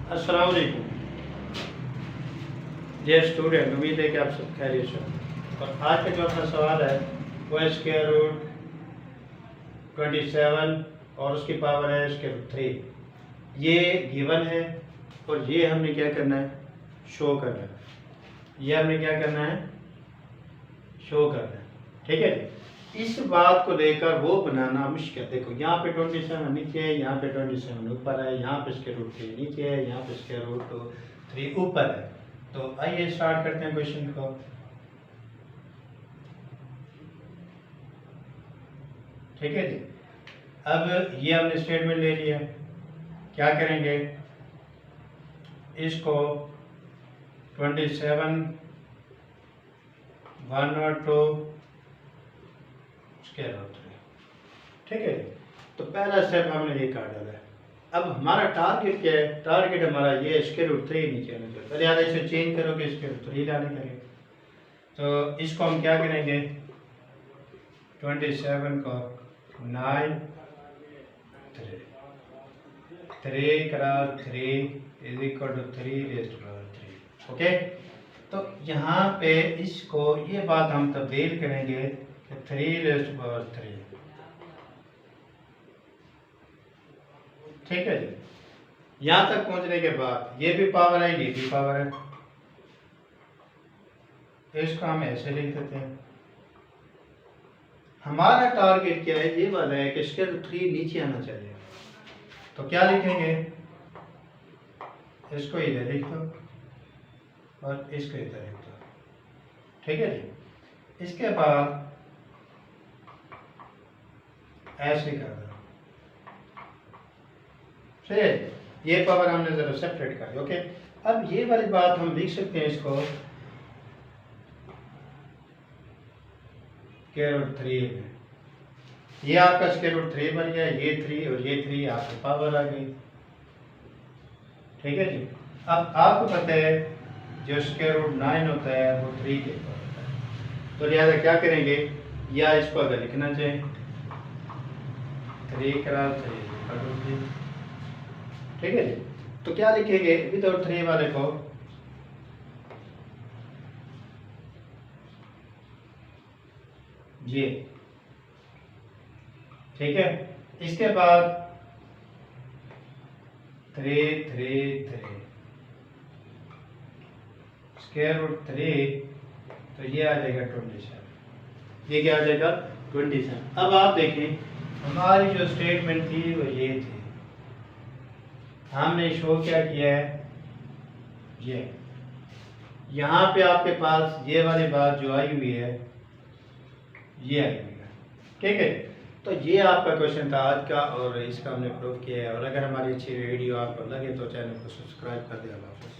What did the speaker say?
अस्सलाम वालेकुम dear student, उम्मीद है कि आप सब खैरियत से हो। और आज का जो अपना सवाल है वो है स्क्वायर रूट 27 और उसकी पावर है स्क्वायर रूट 3। ये गिवन है और ये हमने क्या करना है, शो करना है। ये हमने क्या करना है, शो करना है। ठीक है जी। इस बात को लेकर वो बनाना मुश्किल। देखो यहाँ पे 27 नीचे है, यहाँ पे 27 ऊपर है, यहाँ पे स्क्वायर रूट 3 नीचे है, यहाँ पे स्क्वायर रूट 3 ऊपर है। तो आइए स्टार्ट करते हैं क्वेश्चन को। ठीक है जी। अब ये हमने स्टेटमेंट ले लिया, क्या करेंगे, इसको 27 102 स्क्वायर रूट 3। ठीक है। तो पहला स्टेप हमने ये कर डाला है। अब हमारा टारगेट क्या है, टारगेट हमारा ये स्क्वायर रूट 3 नीचे आना चाहिए। पहले आधा इसे चेंज करोगे, स्क्वायर रूट 3 लाने करेंगे। तो इसको हम क्या करेंगे, 27 को 9 3 करा 3 is equal to 3 raised to power 3। Okay. तो यहाँ पे इसको ये बात हम तब्दील करेंगे कि 3 रेज़्ड टू पावर 3। ठीक है जी। यहाँ तक पहुँचने के बाद ये भी पावर है, ये भी पावर है, तो इसको हम ऐसे लिख देते हैं। हमारा टारगेट क्या है, ये वाला है कि स्क्वायर रूट 3 नीचे आना चाहिए। तो क्या लिखेंगे, इसको इधर लिख दो और इसको इधर लिख दो। ठीक है जी। इसके बाद ऐसे कर दो। ये पावर हमने जरा सेपरेट कर दी। ओके। अब ये वाली बात हम लिख सकते हैं, इसको स्क्वायर रूट 3 में। ये आपका स्क्वायर रूट 3 बन गया, ये 3 और ये 3 आपकी पावर आ गई। ठीक है जी। अब आपको पता है जो स्क्वायर रूट 9 होता है वो 3 के ऊपर होता है। तो लिहाजा क्या करेंगे, या इसको अगर लिखना चाहें 3 करा 3। ठीक है जी। तो क्या लिखेंगे विदाउट 3 वाले को, ये। ठीक है। इसके बाद 3 3 3 स्क्वायर रूट 3, तो ये आ जाएगा 27। ये क्या आ जाएगा 27। अब आप देखें हमारी जो स्टेटमेंट थी वो ये थी, हमने शो क्या किया है, ये यहाँ पे आपके पास ये वाली बात जो आई हुई है ये आई हुई है। ठीक है। तो ये आपका क्वेश्चन था आज का और इसका हमने प्रूव किया है। और अगर हमारी अच्छी वीडियो आपको लगे तो चैनल को सब्सक्राइब कर दें। अल्लाह हाफ़िज़।